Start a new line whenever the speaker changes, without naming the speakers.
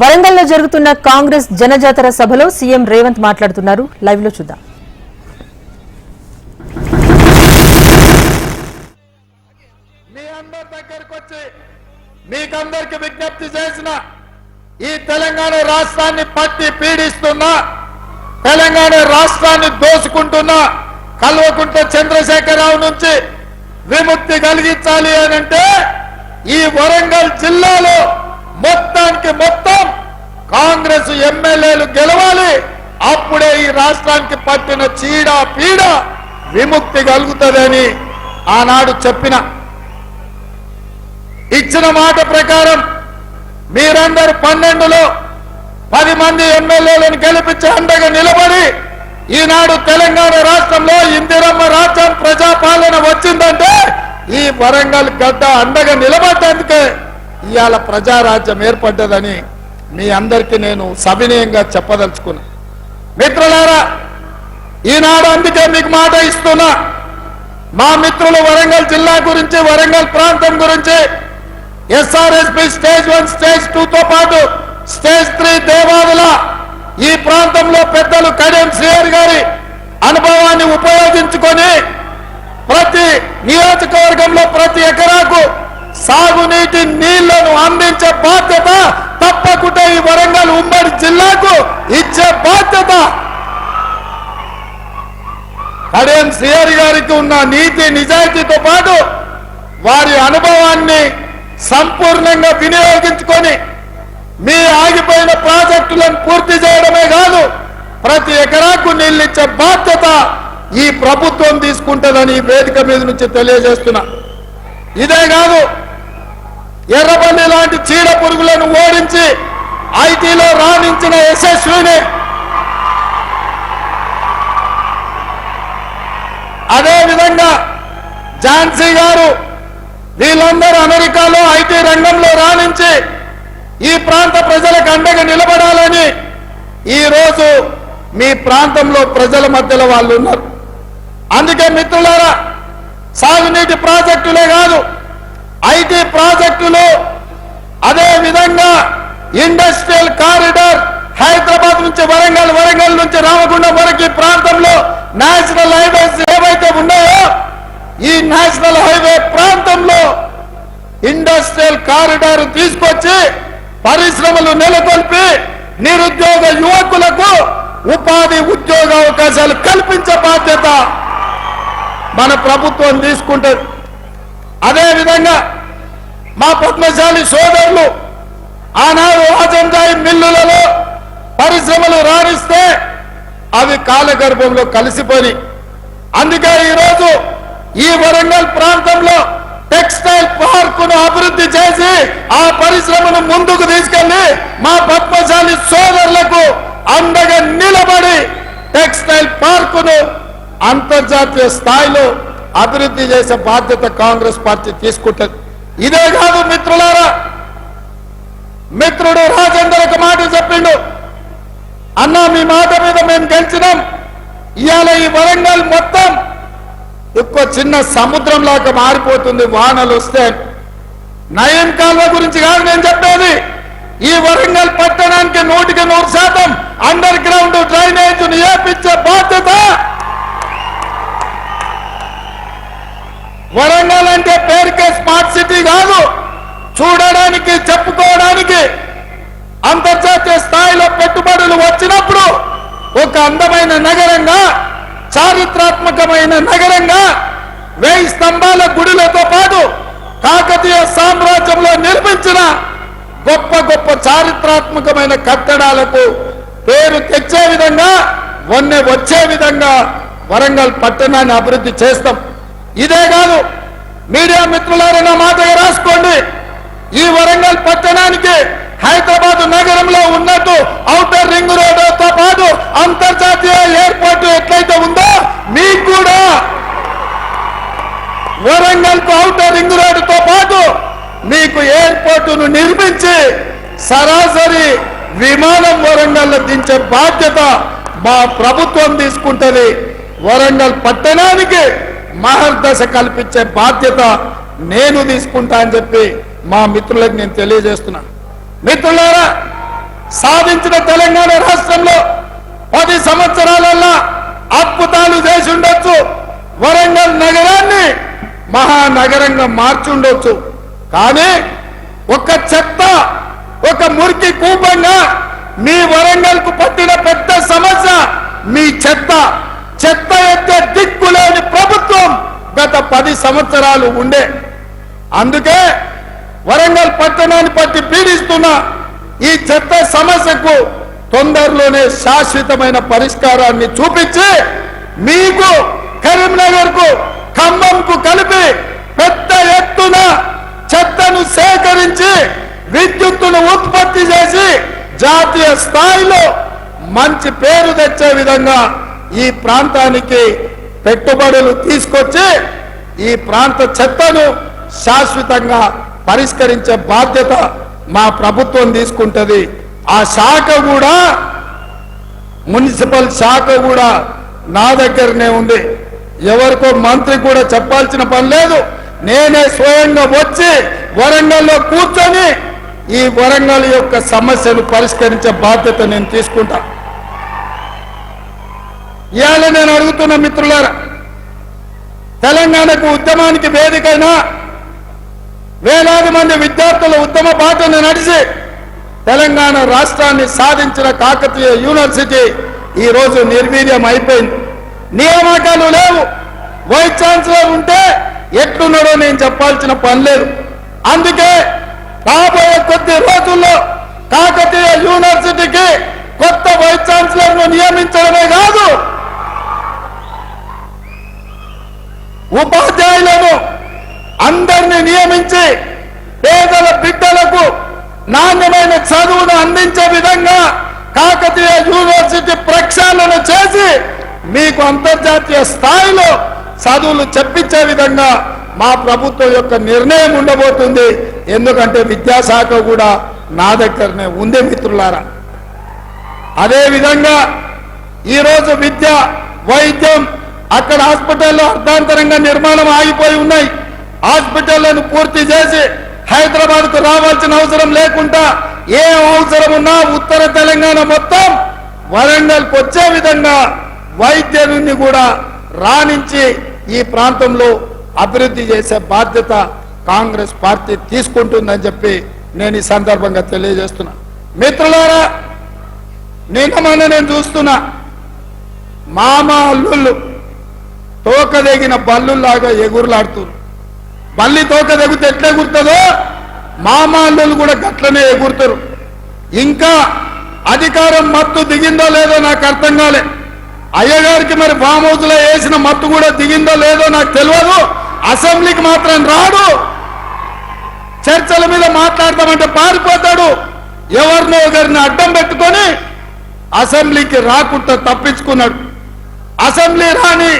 వరంగల్లో జరుగుతున్న కాంగ్రెస్ జనజాతర సభలో సీఎం రేవంత్ మాట్లాడుతున్నారు. లైవ్ లో చూద్దాం.
మీ అందరి దగ్గరికి వచ్చి మీకందరికి విజ్ఞప్తి చేసిన ఈ తెలంగాణ రాష్ట్రాన్ని పట్టి పీడిస్తున్న, తెలంగాణ రాష్ట్రాన్ని దోసుకుంటున్న కల్వకుంట్ల చంద్రశేఖరరావు నుంచి విముక్తి కలిగించాలి అనంటే ఈ వరంగల్ జిల్లాలో మొత్తానికి మొత్తం కాంగ్రెస్ ఎమ్మెల్యేలు గెలవాలి. అప్పుడే ఈ రాష్ట్రానికి పట్టిన చీడ పీడ విముక్తి కలుగుతుందని ఆనాడు ఇచ్చిన మాట ప్రకారం మీరందరూ 12లో 10 మంది ఎమ్మెల్యేలను గెలిపించి అండగా నిలబడి ఈనాడు తెలంగాణ రాష్ట్రంలో ఇందిరమ్మ రాజ్యం ప్రజాపాలన వచ్చిందంటే ఈ వరంగల్ గడ్డ అండగా నిలబడ్డందుకే ఇవాళ ప్రజారాజ్యం ఏర్పడ్డదని మీ అందరికీ నేను సవినయంగా చెప్పదలుచుకున్నా. మిత్రులారా, ఈనాడు అందుకే మీకు మాట ఇస్తున్నా. మా మిత్రులు వరంగల్ జిల్లా గురించి, వరంగల్ ప్రాంతం గురించి ఎస్ఆర్ఎస్పి స్టేజ్ 1 స్టేజ్ 2తో పాటు స్టేజ్ 3 దేవాదుల ఈ ప్రాంతంలో పెద్దలు కడియం శ్రీహరి గారి అనుభవాన్ని ఉపయోగించుకొని ప్రతి నియోజకవర్గంలో ప్రతి ఎకరాకు సాగునీటి నీళ్లను అందించే బాధ్యత తప్పకుండా ఈ వరంగల్ ఉమ్మడి జిల్లాకు ఇచ్చే బాధ్యత కడియం శ్రీహరి గారికి ఉన్న నీతి నిజాయితీతో పాటు వారి అనుభవాన్ని సంపూర్ణంగా వినియోగించుకొని మీ ఆగిపోయిన ప్రాజెక్టులను పూర్తి చేయడమే కాదు, ప్రతి ఎకరాకు నీళ్ళిచ్చే బాధ్యత ఈ ప్రభుత్వం తీసుకుంటుందని ఈ వేదిక మీద నుంచి తెలియజేస్తున్నా. ఇదే కాదు, ఎర్రబల్లి లాంటి చీడ పురుగులను ఓడించి ఐటీలో రాణించిన యశస్విని, అదే విధంగా ఝాన్సీ గారు, వీళ్ళందరూ అమెరికాలో ఐటీ రంగంలో రాణించి ఈ ప్రాంత ప్రజలకు అండగా నిలబడాలని ఈరోజు మీ ప్రాంతంలో ప్రజల మధ్యలో వాళ్ళు ఉన్నారు. అందుకే మిత్రులారా, సాగునీటి ప్రాజెక్టులే కాదు, ఐటీ ప్రాజెక్టులు, అదే విధంగా ఇండస్ట్రియల్ కారిడార్ హైదరాబాద్ నుంచి వరంగల్, వరంగల్ నుంచి రామగుండం వరకు ఈ ప్రాంతంలో నేషనల్ హైవేస్ ఏవైతే ఉన్నాయో ఈ నేషనల్ హైవే ప్రాంతంలో ఇండస్ట్రియల్ కారిడార్ తీసుకొచ్చి పరిశ్రమలు నెలకొల్పి నిరుద్యోగ యువకులకు ఉపాధి ఉద్యోగ అవకాశాలు కల్పించే బాధ్యత మన ప్రభుత్వం తీసుకుంటుంది. అదేవిధంగా మా పద్మశాలి సోదరులు ఆనాడు రాజంజాయి మిల్లులలో పరిశ్రమలు రాణిస్తే అవి కాలగర్భంలో కలిసిపోయి, అందుకే ఈరోజు ఈ వరంగల్ ప్రాంతంలో టెక్స్టైల్ పార్కును అభివృద్ధి చేసి ఆ పరిశ్రమను ముందుకు తీసుకెళ్లి మా పద్మశాలి సోదరులకు అండగా నిలబడి టెక్స్టైల్ పార్కును అంతర్జాతీయ స్థాయిలో అభివృద్ధి చేసే బాధ్యత కాంగ్రెస్ పార్టీ తీసుకుంటుంది. ఇదే కాదు మిత్రులారా, మిత్రుడు రాజేందర్ ఒక మాట చెప్పిండు, అన్నా మీ మాట మీద మేము గెలిచినాం, ఇవాళ ఈ వరంగల్ మొత్తం ఎక్కువ చిన్న సముద్రం లాగా మారిపోతుంది వానలు వస్తే. నయం కాల్వ గురించి కాదు నేను చెప్పేది, ఈ వరంగల్ పట్టణానికి 100% అండర్ గ్రౌండ్ డ్రైనేజ్ ఏపించే బాధ్యత. వరంగల్ అంటే పేరుకే స్మార్ట్ సిటీ కాదు, చూడడానికి చెప్పుకోవడానికి అంతర్జాతీయ స్థాయిలో పెట్టుబడులు వచ్చినప్పుడు ఒక అందమైన నగరంగా, చారిత్రాత్మకమైన నగరంగా, 1000 స్తంభాల గుడులతో పాటు కాకతీయ సామ్రాజ్యంలో నిర్మించిన గొప్ప గొప్ప చారిత్రాత్మకమైన కట్టడాలకు పేరు తెచ్చే విధంగా, వన్నె వచ్చే విధంగా వరంగల్ పట్టణాన్ని అభివృద్ధి చేస్తాం. ఇదే కాదు, మీడియా మిత్రులారా నా మాటగా రాసుకోండి, ఈ వరంగల్ పట్టణానికి హైదరాబాద్ నగరంలో ఉన్నట్టు ఔటర్ రింగ్ రోడ్డుతో పాటు అంతర్జాతీయ ఎయిర్పోర్ట్ ఎట్లయితే ఉందో మీకు కూడా వరంగల్ కు ఔటర్ రింగ్ రోడ్డుతో పాటు మీకు ఎయిర్పోర్టును నిర్మించి సరాసరి విమానం వరంగల్ దించే బాధ్యత మా ప్రభుత్వం తీసుకుంటది. వరంగల్ పట్టణానికి మహర్దశ కల్పించే బాధ్యత నేను తీసుకుంటా అని చెప్పి మా మిత్రులకు నేను తెలియజేస్తున్నా. మిత్రులారా, సాధించిన తెలంగాణ రాష్ట్రంలో 10 సంవత్సరాలల్లో అద్భుతాలు చేసి ఉండొచ్చు. వరంగల్ నగరాన్ని మహానగరంగా మార్చుండొచ్చు. కానీ ఒక చెత్త, ఒక మురికి కూపంగా మీ వరంగల్ కు పట్టిన పెద్ద సమస్య మీ చెత్త. చెత్త ఎత్తే దిక్కులేని ప్రభుత్వం గత 10 సంవత్సరాలు ఉండే. అందుకే వరంగల్ పట్టణాన్ని పట్టి పీడిస్తున్న ఈ చెత్త సమస్యకు తొందరలోనే శాశ్వతమైన పరిష్కారాన్ని చూపించి మీకు కరీంనగర్ కు, ఖమ్మంకు కలిపి పెద్ద ఎత్తున చెత్తను సేకరించి విద్యుత్తును ఉత్పత్తి చేసి జాతీయ స్థాయిలో మంచి పేరు తెచ్చే విధంగా ఈ ప్రాంతానికి పెట్టుబడులు తీసుకొచ్చి ఈ ప్రాంత చెత్తను శాశ్వతంగా పరిష్కరించే బాధ్యత మా ప్రభుత్వం తీసుకుంటది. ఆ శాఖ కూడా, మున్సిపల్ శాఖ కూడా నా దగ్గరనే ఉంది. ఎవరికో మంత్రి కూడా చెప్పాల్సిన పని లేదు. నేనే స్వయంగా వచ్చి వరంగల్లో కూర్చొని ఈ వరంగల్ యొక్క సమస్యను పరిష్కరించే బాధ్యత నేను తీసుకుంటా. ఇవాళ నేను అడుగుతున్న మిత్రులారా, తెలంగాణకు ఉద్యమానికి వేదికైనా వేలాది మంది విద్యార్థుల ఉద్యమ బాటను నడిచి తెలంగాణ రాష్ట్రాన్ని సాధించిన కాకతీయ యూనివర్సిటీ ఈ రోజు నిర్వీర్యం అయిపోయింది. నియామకాలు లేవు. వైస్ ఛాన్సలర్ ఉంటే ఎట్లున్నాడో నేను చెప్పాల్సిన పని లేదు. అందుకే రాబోయే కొద్ది రోజుల్లో కాకతీయ యూనివర్సిటీకి కొత్త వైస్ ఛాన్సలర్ ను నియమించడమే కాదు, ఉపాధ్యాయులను అందరినీ నియమించి పేదల బిడ్డలకు నాణ్యమైన చదువును అందించే విధంగా కాకతీయ యూనివర్సిటీ ప్రక్షాళన చేసి మీకు అంతర్జాతీయ స్థాయిలో చదువులు చెప్పించే విధంగా మా ప్రభుత్వం యొక్క నిర్ణయం ఉండబోతుంది. ఎందుకంటే విద్యాశాఖ కూడా నా దగ్గరనే ఉంది మిత్రులారా. అదే విధంగా ఈరోజు విద్య, వైద్యం, అక్కడ హాస్పిటల్లో అర్ధాంతరంగా నిర్మాణం ఆగిపోయి ఉన్నాయి. హాస్పిటళ్లను పూర్తి చేసి హైదరాబాద్ కు రావాల్సిన అవసరం లేకుండా ఏ అవసరం ఉన్నా ఉత్తర తెలంగాణ మొత్తం వరంగల్కి వచ్చే విధంగా వైద్యుని కూడా రాణించి ఈ ప్రాంతంలో అభివృద్ధి చేసే బాధ్యత కాంగ్రెస్ పార్టీ తీసుకుంటుందని చెప్పి నేను ఈ సందర్భంగా తెలియజేస్తున్నా. మిత్రులారా, నిన్న నేను చూస్తున్నా మామ అల్లుళ్ళు తోకదెగిన బల్లులాగా ఎగురులాడుతున్నారు. బల్లి తోక తెగితే ఎట్లా ఎగురుతుందో మామ అల్లుళ్ళు కూడా గట్లనే ఎగురుతారు. ఇంకా అధికారం మత్తు దిగిందో లేదో నాకు అర్థం కాలే. అయ్యగారికి మరి ఫామ్ హౌస్ లో వేసిన మత్తు కూడా దిగిందో లేదో నాకు తెలియదు. అసెంబ్లీకి మాత్రం రాడు. చర్చల మీద మాట్లాడతామంటే పారిపోతాడు. ఎవరినో ఒకరిని అడ్డం పెట్టుకొని అసెంబ్లీకి రాకుండా తప్పించుకున్నాడు. అసెంబ్లీ రాని